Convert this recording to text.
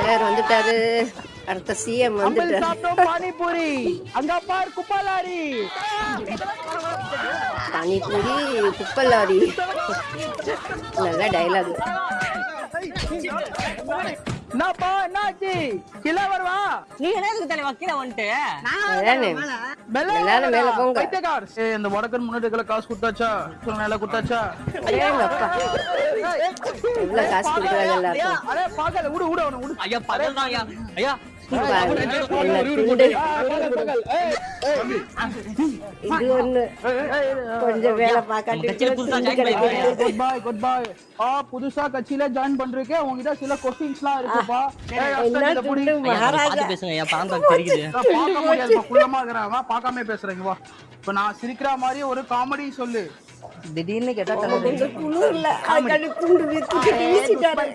தலைவர் வந்துட்டாரு. அடுத்த சிஎம் வந்துட்டாரு. பானிபூரி அங்க பார் குப்பலாரி. பானிபூரி குப்பலாரி. நல்ல டைலாக். என்னப்பா என்னாச்சு? கீழே வருவா. நீ என்னதுக்கு தலைவா கீழே வந்துட்டு? எல்லாரும் மேல போங்க. இந்த வடக்கன் முன்னாடி காசு கொடுத்தாச்சா? நல்லா கொடுத்தாச்சா? எவ்வளவு காசு கொடுக்குறாங்க எல்லாருக்கும். அரே பாக்கல விடு விடு அவன விடு. ஐயா பகல்தான் ஐயா. ஐயா இது ஒண்ணு கொஞ்சம் வேலை பார்க்காட்டி குட் பை. புதுசா கட்சியில ஜாயின் பண்றீங்க. உங்ககிட்ட சில கொஸ்டின்ஸ்லாம் இருக்குப்பா. மகாராஜா பேசுங்க ஐயா. பாம்பு தெரியுது. பார்க்க முடியாது. குள்ளமா இருக்கறாங்க. பார்க்காம பேசுறீங்க வா. இப்ப நான் சிரிக்கிற மாதிரி ஒரு காமெடி சொல்லு. திடீர்னு கேட்டா குளிர்ல அதுக்காண்டி துண்டு வீசிட்டாரு.